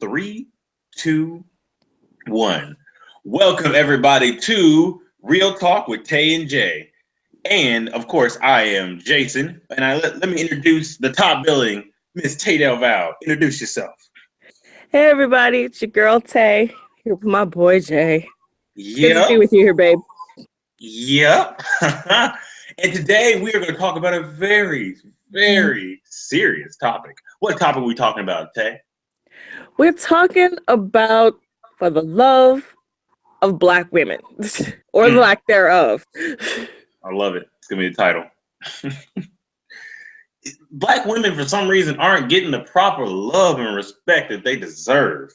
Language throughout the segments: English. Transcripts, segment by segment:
Three, two, one. Welcome everybody to Real Talk with Tay and Jay. And of course, I am Jason. And let me introduce the top billing, Miss Tay Del Val. Introduce yourself. Hey everybody, it's your girl Tay here with my boy Jay. It's good to be Yep. with you here, babe. Yep. And today we are going to talk about a very serious topic. What topic are we talking about, Tay? We're talking about for the love of Black women or Mm, lack thereof. I love it. It's going to be the title. Black women, for some reason, aren't getting the proper love and respect that they deserve.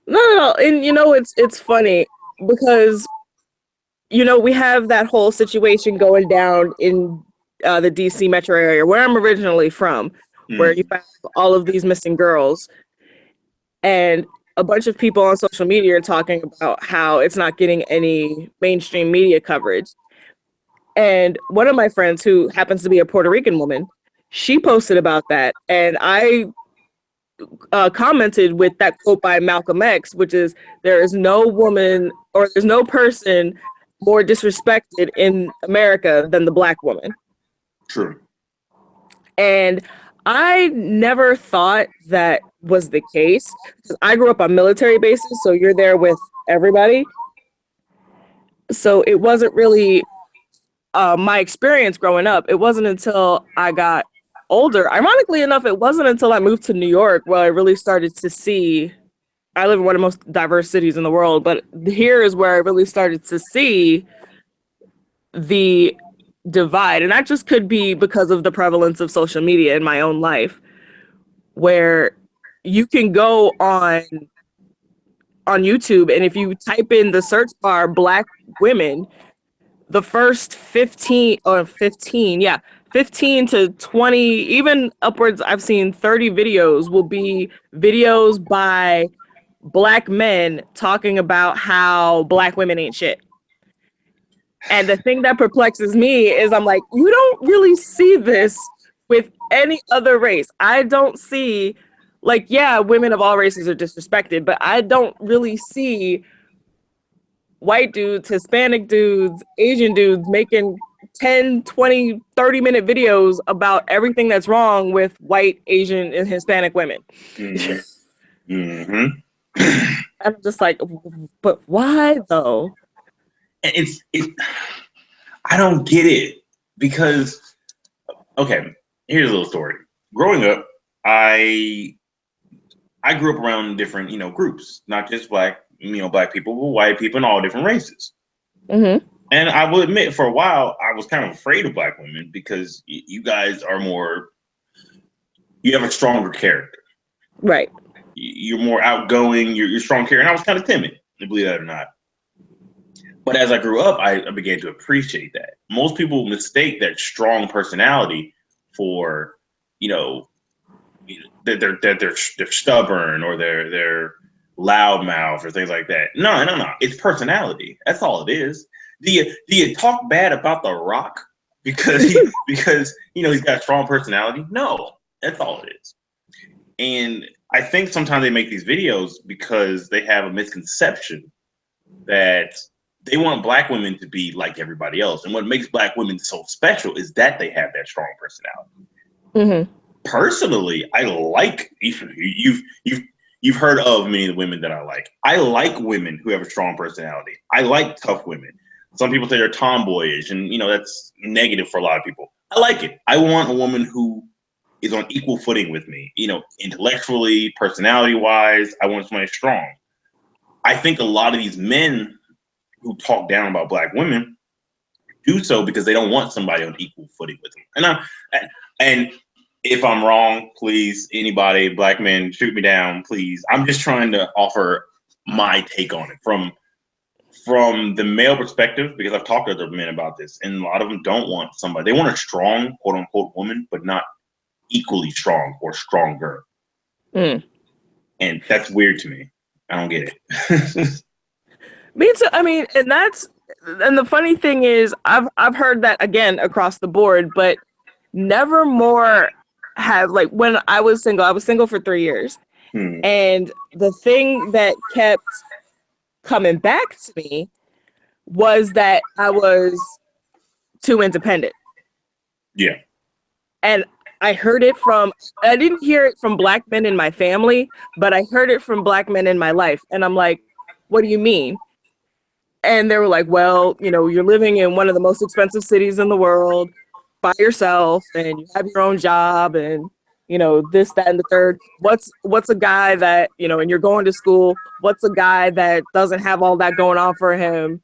No, and it's funny because we have that whole situation going down in the DC metro area where I'm originally from, where you Mm, have all of these missing girls. And a bunch of people on social media are talking about how it's not getting any mainstream media coverage. And one of my friends, who happens to be a Puerto Rican woman, she posted about that. And I commented with that quote by Malcolm X, which is, there is no woman or there's no person more disrespected in America than the Black woman. true. And I never thought that was the case because I grew up on military bases, so you're there with everybody. So it wasn't really my experience growing up. It wasn't until I got older. Ironically enough, it wasn't until I moved to New York where I really started to see. I live in one of the most diverse cities in the world, but here is where I really started to see the divide. And that just could be because of the prevalence of social media in my own life, where you can go on YouTube, and if you type in the search bar Black women, the first 15 to 20, even upwards, I've seen 30 videos will be videos by Black men talking about how Black women ain't shit. And the thing that perplexes me is I'm like, you don't really see this with any other race. I don't see, like, yeah, women of all races are disrespected, but I don't really see white dudes, Hispanic dudes, Asian dudes making 10, 20, 30-minute videos about everything that's wrong with white, Asian, and Hispanic women. Mm-hmm. Mm-hmm. I'm just like, but why though? It's I don't get it because okay, here's a little story. Growing up, I I grew up around different groups, not just black people, but white people and all different races. Mm-hmm. And I will admit, for a while, I was kind of afraid of black women because you guys are you have a stronger character. Right. You're more outgoing. You're strong character. And I was kind of timid, believe that or not. But as I grew up, I began to appreciate that. Most people mistake that strong personality for, you know, they're stubborn or they're loudmouth or things like that. No. It's personality. That's all it is. Do you talk bad about The Rock because because he's got a strong personality? No, that's all it is. And I think sometimes they make these videos because they have a misconception that they want black women to be like everybody else. And what makes black women so special is that they have that strong personality. Mm-hmm. Personally, I like you've heard of many of the women that I like. I like women who have a strong personality. I like tough women. Some people say they're tomboyish, and that's negative for a lot of people. I like it. I want a woman who is on equal footing with me, intellectually, personality wise. I want somebody strong. I think a lot of these men who talk down about black women do so because they don't want somebody on equal footing with them. And if I'm wrong, please, anybody, black men, shoot me down, please. I'm just trying to offer my take on it from the male perspective, because I've talked to other men about this, and a lot of them don't want somebody. They want a strong, quote unquote, woman, but not equally strong or stronger. Mm. And that's weird to me. I don't get it. Me too. I mean, and the funny thing is, I've heard that again across the board, but never more. have, like, when I was single for 3 years. Hmm. And the thing that kept coming back to me was that I was too independent. Yeah. And I didn't hear it from Black men in my family, but I heard it from Black men in my life. And I'm like, what do you mean? And they were like, well, you're living in one of the most expensive cities in the world by yourself, and you have your own job, and this, that, and the third. What's a guy that, and you're going to school, what's a guy that doesn't have all that going on for him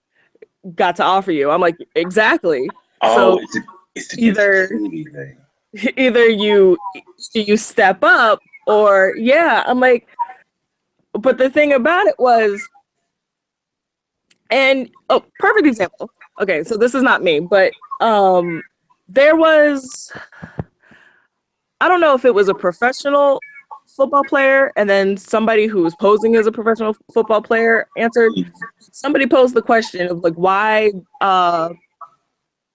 got to offer you? I'm like, exactly. Oh, So it's an either insecurity thing. either you step up, or yeah. I'm like, but the thing about it was, and oh, perfect example. Okay, so this is not me, but there was, I don't know if it was a professional football player, and then somebody who was posing as a professional football player answered. Somebody posed the question of, like, why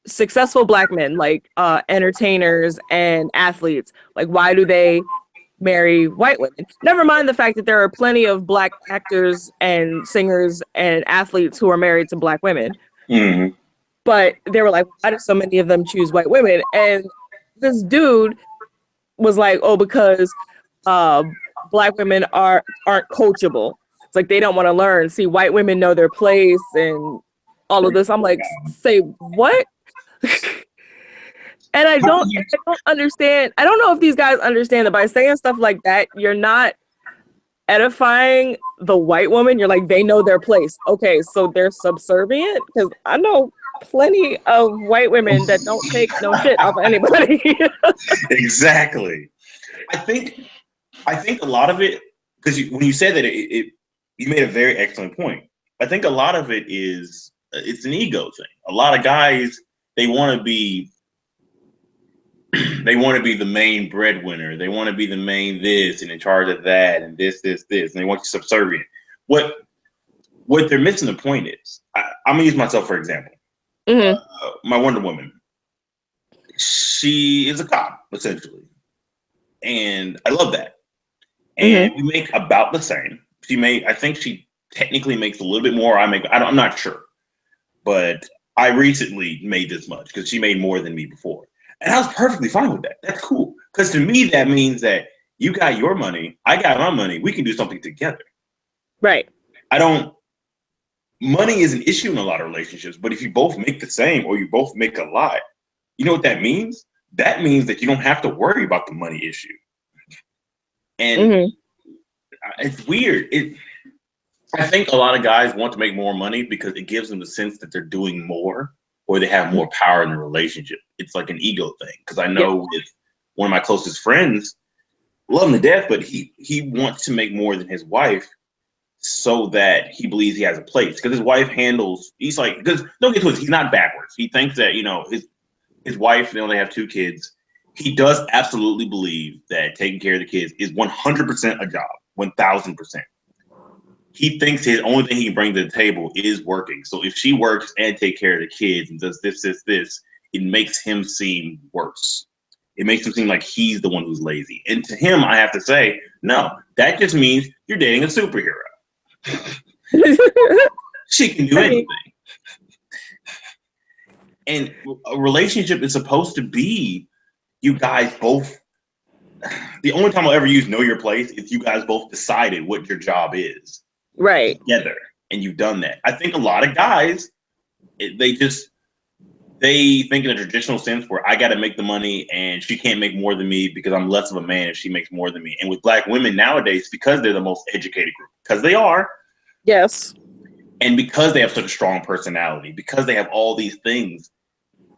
successful Black men, like entertainers and athletes, like, why do they marry white women? Never mind the fact that there are plenty of Black actors and singers and athletes who are married to Black women. Mm-hmm. But they were like, why do so many of them choose white women? And this dude was like, oh, because uh, Black women aren't coachable. It's like they don't want to learn. See, white women know their place and all of this. I'm like, say what? And How do you? I don't understand. I don't know if these guys understand that by saying stuff like that, you're not edifying the white woman. You're like, they know their place. Okay, so they're subservient? Because I know plenty of white women that don't take no shit off of anybody. Exactly. I think a lot of it, because when you said that, you made a very excellent point. I think a lot of it is it's an ego thing. A lot of guys, they want to be they want to be the main breadwinner. They want to be the main this and in charge of that and this, and they want you subservient. What they're missing the point is, I'm gonna use myself for example. Mm-hmm. My Wonder Woman, she is a cop essentially, and I love that. And Mm-hmm. we make about the same. I think she technically makes a little bit more. I'm not sure, but I recently made this much because she made more than me before. And I was perfectly fine with that. That's cool. Because to me, that means that you got your money, I got my money. We can do something together. Right. I don't, money is an issue in a lot of relationships, but if you both make the same or you both make a lot, you know what that means? That means that you don't have to worry about the money issue. And Mm-hmm. it's weird. I think a lot of guys want to make more money because it gives them the sense that they're doing more or they have more power in the relationship. It's like an ego thing. Because I Yeah. know with one of my closest friends, love him to death, but he wants to make more than his wife so that he believes he has a place. Because his wife handles, he's like, because don't get twisted, he's not backwards. He thinks that, his wife, they only have 2 kids. He does absolutely believe that taking care of the kids is 100% a job, 1000%. He thinks his only thing he can bring to the table is working. So if she works and take care of the kids and does this, it makes him seem worse. It makes him seem like he's the one who's lazy. And to him, I have to say, no, that just means you're dating a superhero. She can do anything. And a relationship is supposed to be you guys both. The only time I'll ever use know your place is you guys both decided what your job is. Right. Together, and you've done that. I think a lot of guys, they think in a traditional sense where I got to make the money and she can't make more than me because I'm less of a man if she makes more than me. And with Black women nowadays, because they're the most educated group, because they are, Yes. and because they have such a strong personality, because they have all these things,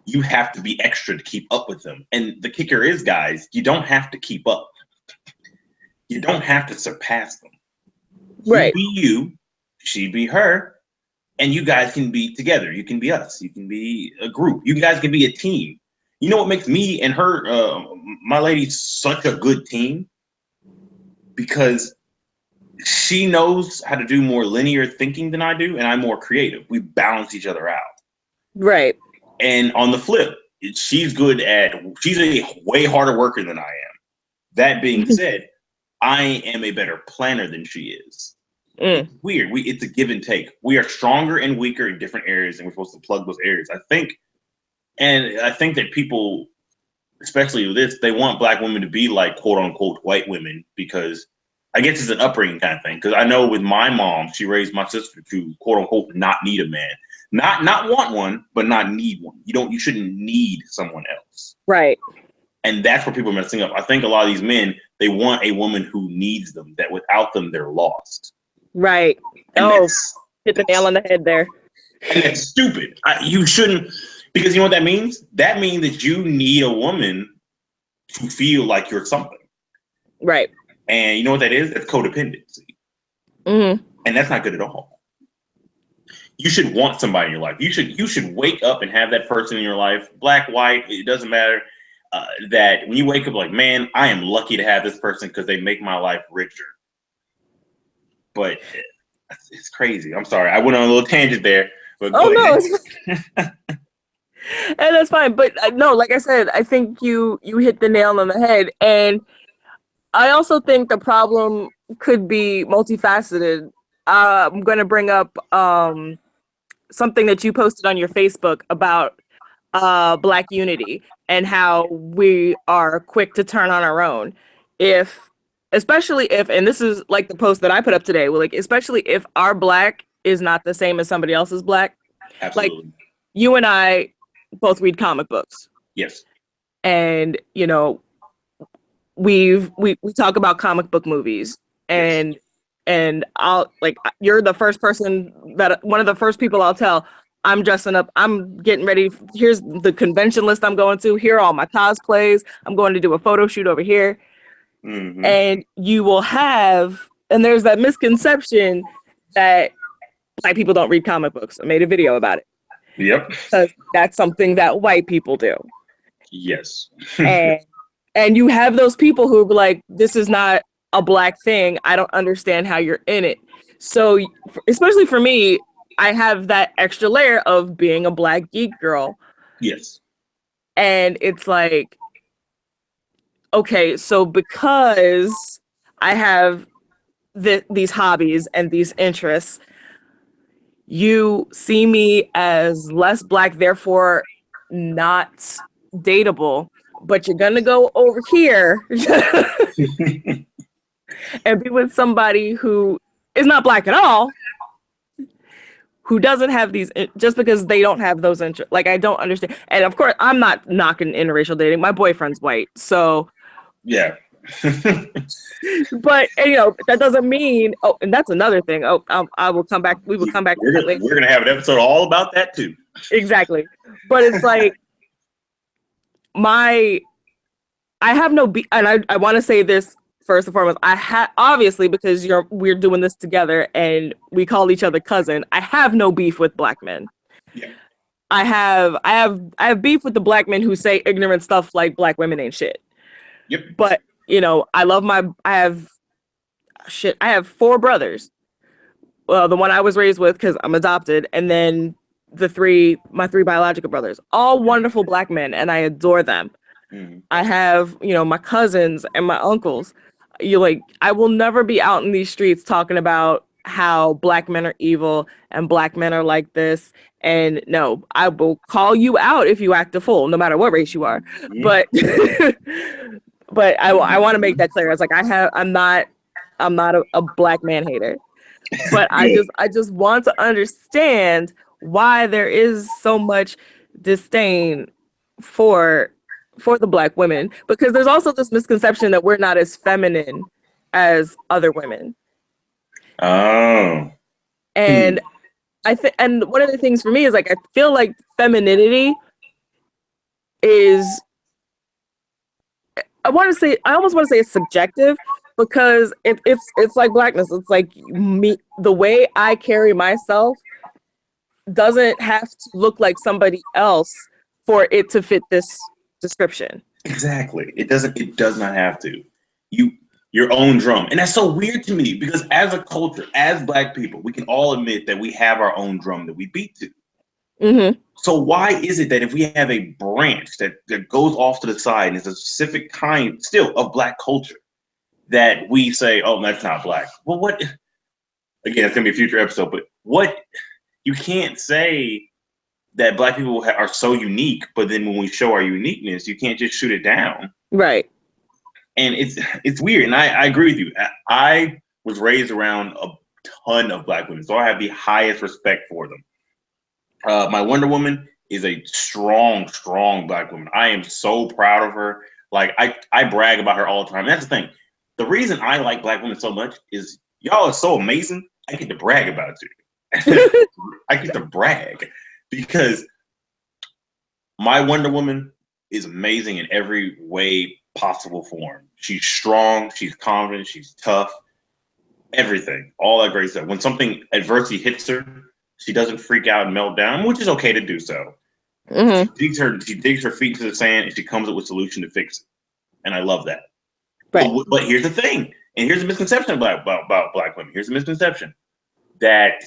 you have to be extra to keep up with them. And the kicker is, guys, you don't have to keep up. You don't have to surpass them. You Right. be you, she be her, and you guys can be together. You can be us. You can be a group. You guys can be a team. You know what makes me and her, my lady, such a good team? Because she knows how to do more linear thinking than I do, and I'm more creative. We balance each other out. Right. And on the flip, she's a way harder worker than I am. That being said, I am a better planner than she is. It's weird. It's a give and take. We are stronger and weaker in different areas, and we're supposed to plug those areas. I think that people, especially this, they want black women to be like quote unquote white women because I guess it's an upbringing kind of thing. Because I know with my mom, she raised my sister to quote unquote not need a man, not want one, but not need one. You shouldn't need someone else. Right. And that's where people are messing up. I think a lot of these men, they want a woman who needs them, that without them, they're lost. Right. And hit the nail on the head there. And that's stupid. You shouldn't, because you know what that means? That means that you need a woman to feel like you're something. Right. And you know what that is? That's codependency. Mm-hmm. And that's not good at all. You should want somebody in your life. You should wake up and have that person in your life, black, white, it doesn't matter. That when you wake up like, man, I am lucky to have this person because they make my life richer. But it's crazy. I'm sorry. I went on a little tangent there. But no. And that's fine. But no, like I said, I think you hit the nail on the head. And I also think the problem could be multifaceted. I'm going to bring up something that you posted on your Facebook about Black unity and how we are quick to turn on our own. Especially if, and this is like the post that I put up today, like, especially if our black is not the same as somebody else's black. Absolutely. Like, you and I both read comic books. Yes. And, you know, we talk about comic book movies, and yes. And I'll, like, you're the first person that, one of the first people I'll tell, I'm dressing up, I'm getting ready, here's the convention list I'm going to, here are all my cosplays, I'm going to do a photo shoot over here. Mm-hmm. And you will have, and there's that misconception that black people don't read comic books. I made a video about it. Yep. Because that's something that white people do. Yes. and you have those people who are like, this is not a black thing. I don't understand how you're in it. So, especially for me, I have that extra layer of being a black geek girl. Yes. And it's like, okay, so because I have these hobbies and these interests, you see me as less black, therefore not dateable, but you're gonna go over here and be with somebody who is not black at all, who doesn't have these, just because they don't have those interests. Like, I don't understand. And of course, I'm not knocking interracial dating. My boyfriend's white, so yeah. But, you know, that doesn't mean, oh, and that's another thing. Oh, I will come back. We will come back. We're going to have an episode all about that too. Exactly. But it's like, I have no beef, and I want to say this first and foremost. Obviously, because we're doing this together and we call each other cousin. I have no beef with black men. Yeah. I have beef with the black men who say ignorant stuff like black women ain't shit. Yep. But, you know, I have 4 brothers. Well, the one I was raised with, because I'm adopted, and then my 3 biological brothers, all wonderful black men, and I adore them. Mm-hmm. I have, you know, my cousins and my uncles. I will never be out in these streets talking about how black men are evil and black men are like this. And no, I will call you out if you act a fool, no matter what race you are. Mm-hmm. But I want to make that clear. It's like, I'm not a black man hater, but I just want to understand why there is so much disdain for the black women, because there's also this misconception that we're not as feminine as other women. Oh. And and one of the things for me is, like, I feel like femininity is, I almost want to say it's subjective, because it's like blackness. It's like me, the way I carry myself doesn't have to look like somebody else for it to fit this description. Exactly. It does not have to. Your own drum. And that's so weird to me, because as a culture, as black people, we can all admit that we have our own drum that we beat to. Mm-hmm. So why is it that if we have a branch that goes off to the side and is a specific kind still of Black culture, that we say, oh, that's not Black? Well, what? Again, it's gonna be a future episode, but what? You can't say that Black people are so unique, but then when we show our uniqueness, you can't just shoot it down. Right. And it's weird. And I agree with you. I was raised around a ton of Black women, so I have the highest respect for them. My Wonder Woman is a strong, strong Black woman. I am so proud of her. Like I brag about her all the time. And that's the thing. The reason I like Black women so much is y'all are so amazing. I get to brag about it. I get to brag because my Wonder Woman is amazing in every way possible form. She's strong, she's confident, she's tough, everything, all that great stuff. When something adversity hits her, she doesn't freak out and melt down, which is okay to do so. Mm-hmm. She digs her feet into the sand and she comes up with a solution to fix it. And I love that. Right. But here's the thing, and here's a misconception about Black women. Here's a misconception that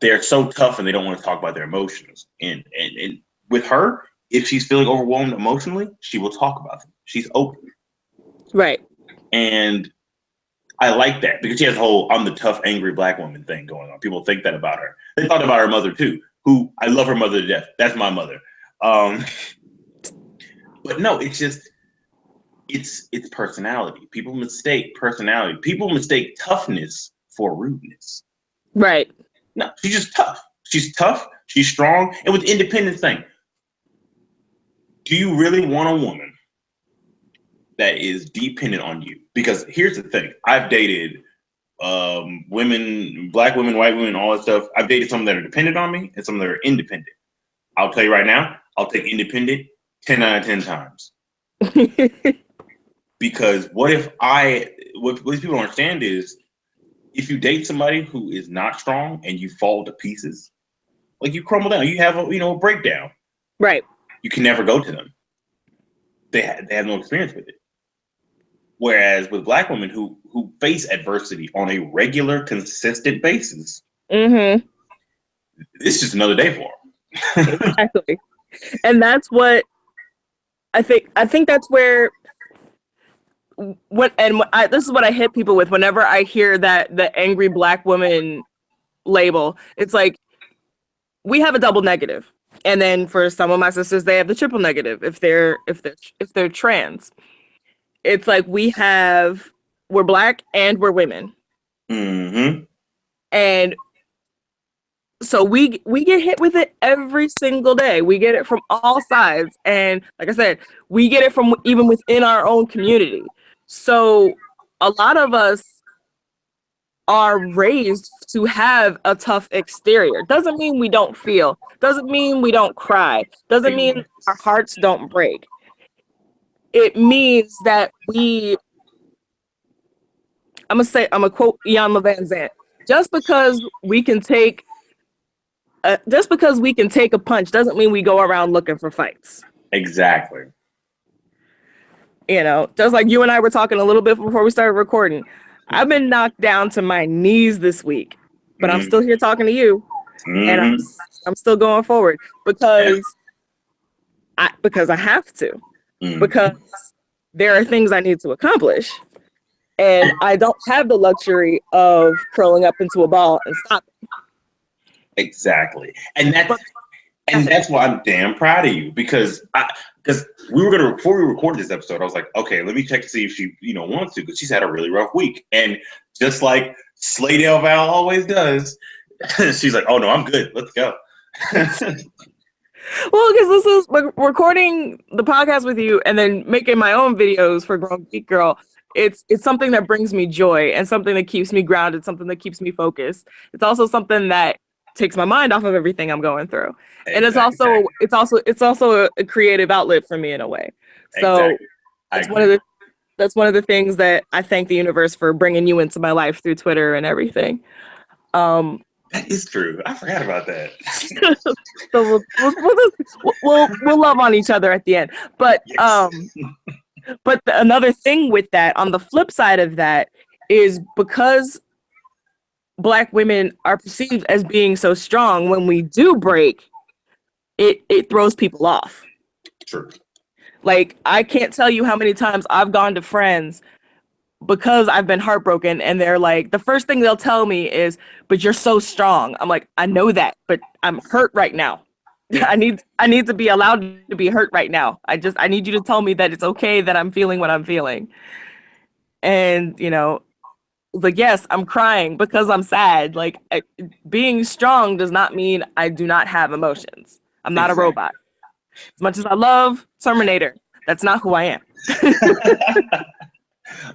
they're so tough and they don't want to talk about their emotions. And with her, if she's feeling overwhelmed emotionally, she will talk about them. She's open. Right. And I like that because she has the whole I'm the tough, angry Black woman thing going on. People think that about her. They thought about her mother too, who I love her mother to death. That's my mother. But no, it's just it's personality. People mistake personality. People mistake toughness for rudeness. Right. No, she's just tough. She's tough. She's strong. And with the independence thing, do you really want a woman that is dependent on you? Because here's the thing. I've dated women, Black women, white women, all that stuff. I've dated some that are dependent on me and some that are independent. I'll tell you right now, I'll take independent 10 out of 10 times. Because what these people don't understand is if you date somebody who is not strong and you fall to pieces, like you crumble down, you have a breakdown. Right. You can never go to them. They have no experience with it. Whereas with Black women who face adversity on a regular, consistent basis, mm-hmm. it's just another day for them. Exactly. And that's what I think. I think that's where this is what I hit people with whenever I hear that the angry Black woman label. It's like we have a double negative, and then for some of my sisters, they have the triple negative if they're trans. It's like we're Black and we're women, Mm-hmm. and so we get hit with it every single day. We get it from all sides, and like I said, we get it from even within our own community. So a lot of us are raised to have a tough exterior. Doesn't mean we don't feel. Doesn't mean we don't cry. Doesn't mean our hearts don't break. It means that I'm gonna quote Iyanla Vanzant. Just because we can take a punch doesn't mean we go around looking for fights. Exactly. Just like you and I were talking a little bit before we started recording. I've been knocked down to my knees this week, but I'm still here talking to you, and I'm still going forward because I have to, because there are things I need to accomplish, and I don't have the luxury of curling up into a ball and stopping. Exactly, and that's why I'm damn proud of you because we were gonna before we recorded this episode, I was like, okay, let me check to see if she wants to because she's had a really rough week, and just like Slaydale Val always does, she's like, oh no, I'm good, let's go. Well, because this is recording the podcast with you and then making my own videos for Grown Geek Girl. It's something that brings me joy and something that keeps me grounded, something that keeps me focused. It's also something that takes my mind off of everything I'm going through. And Exactly. it's also a creative outlet for me in a way. So exactly. that's one of the things that I thank the universe for bringing you into my life through Twitter and everything. That is true. I forgot about that. So we'll love on each other at the end. But yes. But another thing with that, on the flip side of that, is because Black women are perceived as being so strong, when we do break, it throws people off. True. Like, I can't tell you how many times I've gone to friends because I've been heartbroken, and they're like, the first thing they'll tell me is, but you're so strong. I'm like, I know that, but I'm hurt right now. Yeah. I need to be allowed to be hurt right now. I need you to tell me that it's okay that I'm feeling what I'm feeling. And, like, yes, I'm crying because I'm sad. Like, being strong does not mean I do not have emotions. I'm not a Exactly. robot. As much as I love Terminator, that's not who I am.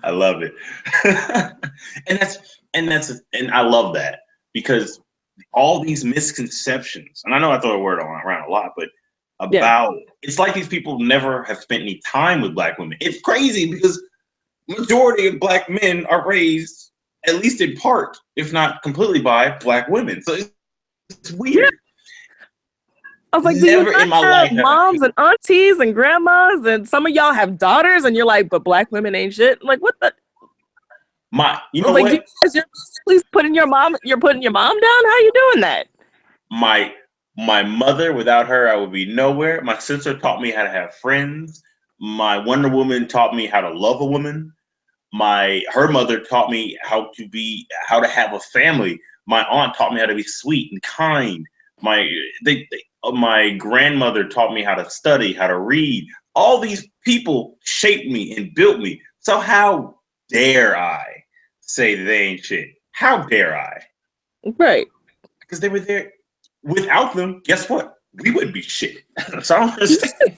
I love it. and I love that because all these misconceptions, and I know I throw a word around a lot, but Yeah. about it's like these people never have spent any time with black women. It's crazy because majority of black men are raised, at least in part, if not completely, by black women. So it's Yeah. weird. I was like, do you Never not in my have life have I moms and aunties and grandmas, and some of y'all have daughters, and you're like, but black women ain't shit? Like, what the? you I was know like, do you what? guys, you're putting your mom down? How you doing that? My mother, without her, I would be nowhere. My sister taught me how to have friends. My Wonder Woman taught me how to love a woman. Her mother taught me how to have a family. My aunt taught me how to be sweet and kind. My grandmother taught me how to study, how to read. All these people shaped me and built me. So how dare I say that they ain't shit? How dare I? Right. Because they were there. Without them, guess what? We wouldn't be shit. So I don't understand.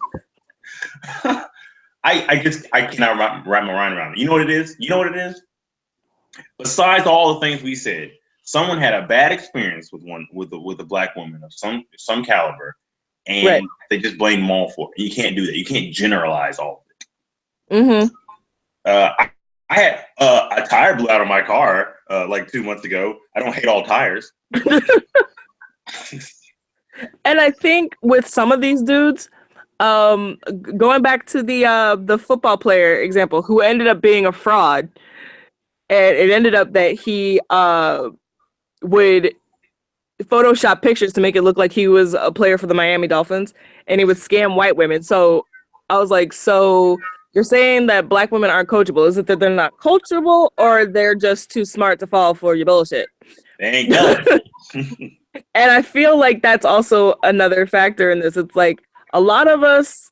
I cannot wrap my mind around it. You know what it is? You know what it is? Besides all the things we said, someone had a bad experience with a black woman of some caliber, and Right. they just blame them all for it. You can't do that. You can't generalize all of it. Mm-hmm. I had a tire blew out of my car like 2 months ago. I don't hate all tires. And I think with some of these dudes, going back to the football player example, who ended up being a fraud, and it ended up that he would Photoshop pictures to make it look like he was a player for the Miami Dolphins, and he would scam white women. So I was like, so you're saying that black women aren't coachable? Is it that they're not coachable, or they're just too smart to fall for your bullshit? They ain't gullible. And I feel like that's also another factor in this. It's like a lot of us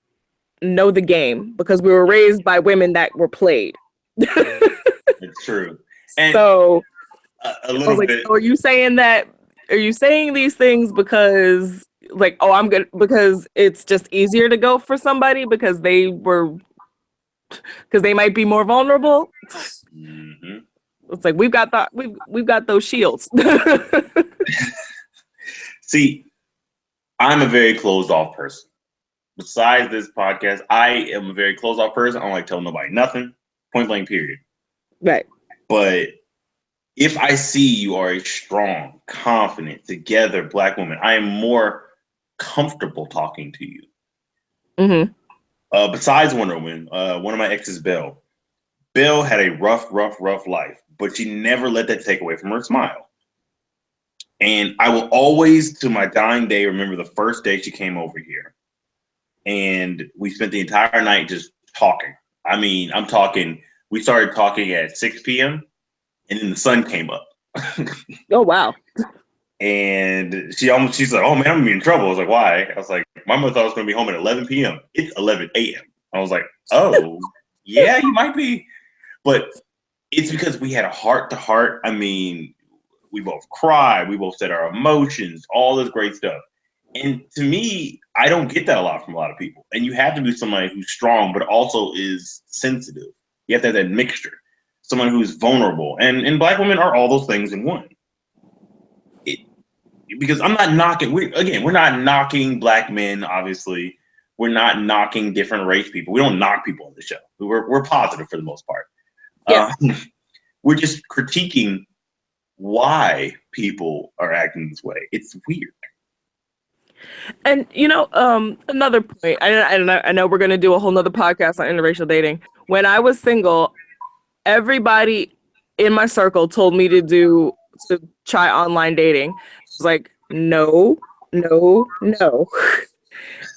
know the game because we were raised by women that were played. It's true. And So a I was little like, bit. so are you saying that? Are you saying these things because, like, oh, I'm good because it's just easier to go for somebody because they might be more vulnerable? Mm-hmm. It's like we've got those shields. See, I'm a very closed off person. Besides this podcast, I am a very closed off person. I don't like telling nobody nothing. Point blank, period. Right. But if I see you are a strong, confident, together black woman, I am more comfortable talking to you. Mm-hmm. Besides Wonder Woman, one of my exes, Belle. Belle had a rough life, but she never let that take away from her smile. And I will always, to my dying day, remember the first day she came over here. And we spent the entire night just talking. I mean, I'm talking, we started talking at 6 p.m. and then the sun came up. Oh wow. And she's like, oh man, I'm gonna be in trouble. I was like, why? I was like, my mother thought I was gonna be home at 11 p.m. It's 11 a.m. I was like, oh, yeah, you might be. But it's because we had a heart to heart. I mean, we both cried, we both said our emotions, all this great stuff. And to me, I don't get that a lot from a lot of people. And you have to be somebody who's strong, but also is sensitive. You have to have that mixture. Someone who's vulnerable. And black women are all those things in one. Because I'm not knocking, we're not knocking black men, obviously. We're not knocking different race people. We don't knock people on the show. We're positive for the most part. Yeah. We're just critiquing why people are acting this way. It's weird. And another point. I know we're gonna do a whole nother podcast on interracial dating. When I was single, everybody in my circle told me to try online dating. I was like, no, no, no.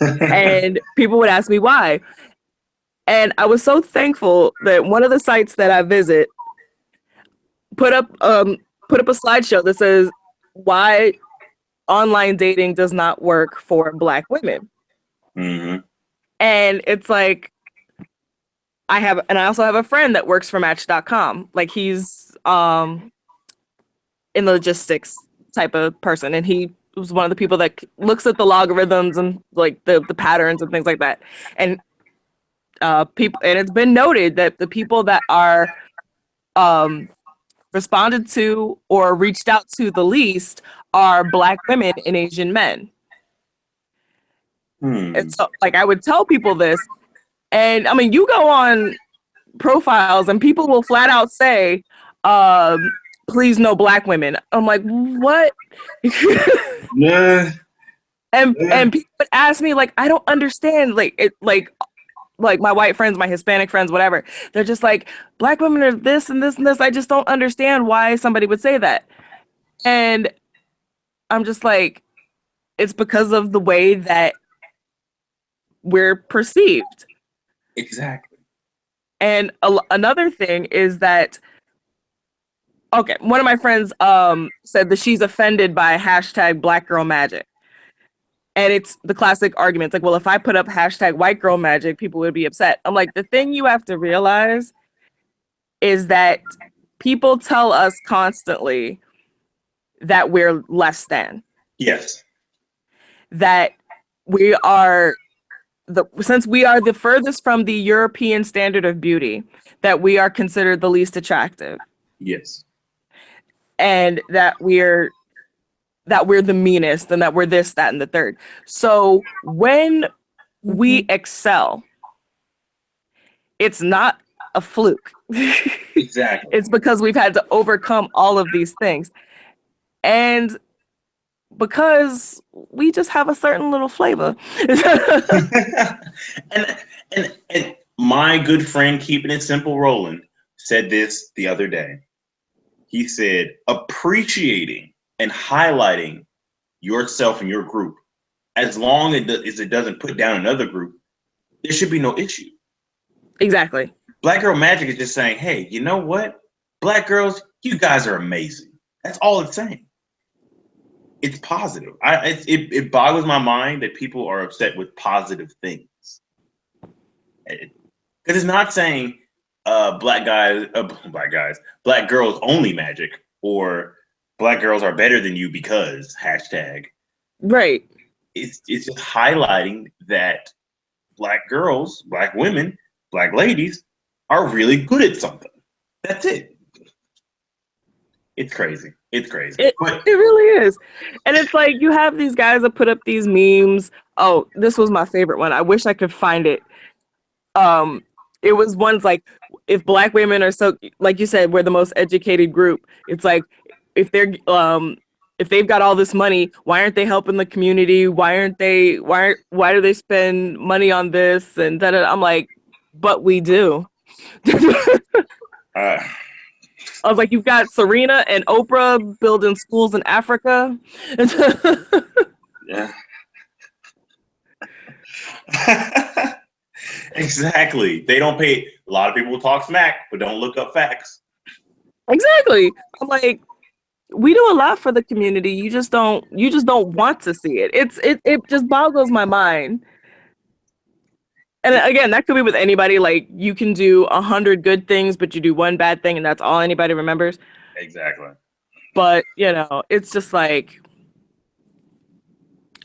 And people would ask me why. And I was so thankful that one of the sites that I visit put up put up a slideshow that says why online dating does not work for Black women. Hmm. And it's like I also have a friend that works for Match.com. Like he's in the logistics type of person, and he was one of the people that looks at the logarithms and like the patterns and things like that. And people, and it's been noted that the people that are um responded to or reached out to the least are Black women and Asian men. And Hmm. so like I would tell people this, and I mean you go on profiles and people will flat out say, please no Black women. I'm like, what? Yeah. And people would ask me like, I don't understand, like it like my white friends, my Hispanic friends, whatever. They're just like, Black women are this and this and this. I just don't understand why somebody would say that. And I'm just like, it's because of the way that we're perceived. Exactly. And another thing is that, okay, one of my friends said that she's offended by hashtag Black Girl Magic. And it's the classic argument. It's like, well, if I put up hashtag White Girl Magic, people would be upset. I'm like, the thing you have to realize is that people tell us constantly that we're less than, Yes. that we are since we are the furthest from the European standard of beauty, that we are considered the least attractive, Yes. and that we're the meanest, and that we're this, that, and the third. So when we excel, it's not a fluke. Exactly. It's because we've had to overcome all of these things. And because we just have a certain little flavor. and and my good friend, keeping it simple, Roland, said this the other day. He said, appreciating and highlighting yourself and your group, as long as it doesn't put down another group, there should be no issue. Exactly. Black Girl Magic is just saying, hey, you know what? Black girls, you guys are amazing. That's all it's saying. It's positive. It boggles my mind that people are upset with positive things. Because it's not saying black girls only magic, or black girls are better than you because hashtag. Right. It's just highlighting that black girls, black women, black ladies are really good at something. That's it. It's crazy. It's crazy. It really is. And it's like you have these guys that put up these memes. Oh, this was my favorite one. I wish I could find it. Um, it was ones like, if Black women are so, like you said, we're the most educated group. It's like if they've got all this money, why aren't they helping the community? Why do they spend money on this and that? I'm like, but we do. uh, I was like, you've got Serena and Oprah building schools in Africa. yeah. Exactly. They don't pay. A lot of people will talk smack, but don't look up facts. Exactly. I'm like, we do a lot for the community. You just don't want to see it. It just boggles my mind. And again, that could be with anybody. Like you can do 100 good things, but you do one bad thing, and that's all anybody remembers. Exactly. But it's just like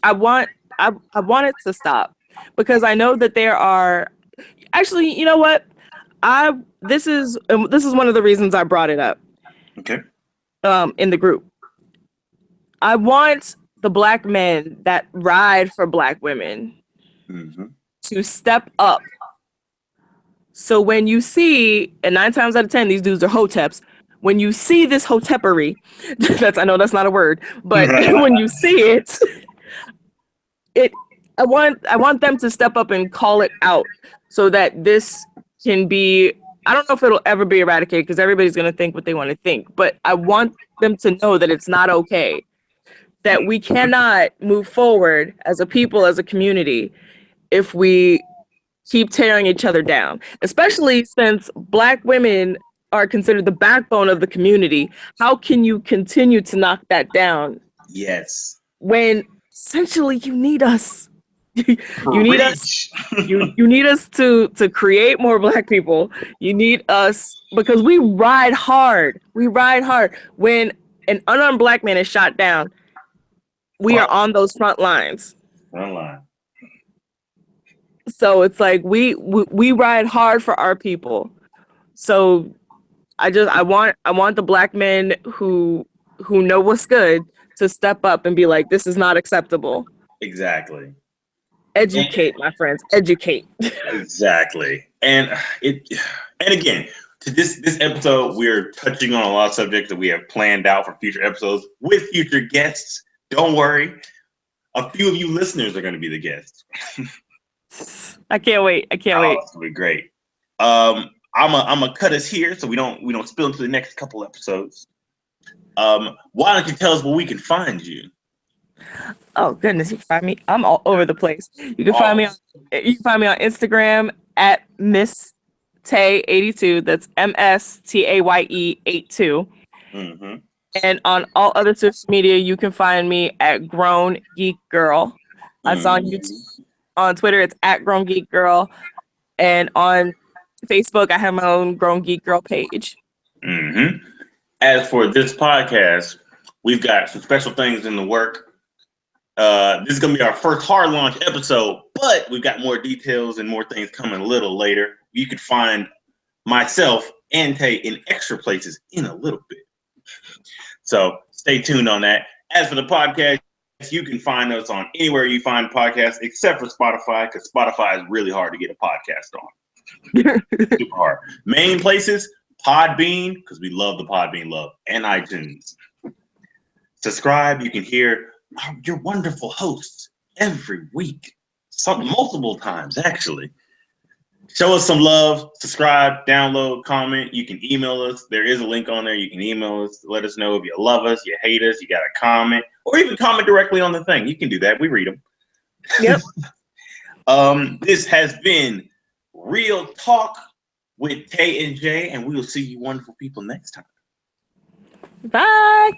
I want I want it to stop, because I know that there are actually, you know what? I this is one of the reasons I brought it up Okay. in the group. I want the Black men that ride for Black women Mm-hmm. to step up. So when you see, and 9 times out of 10, these dudes are hoteps. When you see this hotepery, I know that's not a word, but when you see it, it I want them to step up and call it out, so that this can be, I don't know if it'll ever be eradicated, because everybody's going to think what they want to think, but I want them to know that it's not okay that we cannot move forward as a people, as a community, if we keep tearing each other down, especially since Black women are considered the backbone of the community. How can you continue to knock that down Yes. when essentially you need us? You need us. Preach. You need us to create more Black people. You need us because we ride hard. We ride hard. When an unarmed Black man is shot down, we are on those front lines. Online. So it's like we ride hard for our people. So I want the Black men who know what's good to step up and be like, this is not acceptable. Exactly. Educate, my friends. Educate. Exactly. And again, to this episode, we're touching on a lot of subjects that we have planned out for future episodes with future guests. Don't worry. A few of you listeners are going to be the guests. I can't wait. I can't wait. It's gonna be great. I'm gonna cut us here so we don't spill into the next couple episodes. Why don't you tell us where we can find you? Oh goodness, you can find me. I'm all over the place. You can find me on Instagram at Miss Tay 82. That's MSTAYE 82. Mm-hmm. And on all other social media, you can find me at Grown Geek Girl. It's on YouTube. On Twitter, it's at Grown Geek Girl. And on Facebook, I have my own Grown Geek Girl page. Mm-hmm. As for this podcast, we've got some special things in the work. This is going to be our first hard launch episode, but we've got more details and more things coming a little later. You can find myself and Tay in extra places in a little bit. So stay tuned on that. As for the podcast, you can find us on anywhere you find podcasts, except for Spotify, because Spotify is really hard to get a podcast on. Super hard. Main places, Podbean, because we love the Podbean love, and iTunes. Subscribe. You can hear your wonderful hosts every week, multiple times, actually. Show us some love, subscribe, download, comment. You can email us. There is a link on there. You can email us. Let us know if you love us, you hate us, you got a comment, or even comment directly on the thing. You can do that. We read them. Yep. This has been Real Talk with Tay and Jay, and we will see you wonderful people next time. Bye.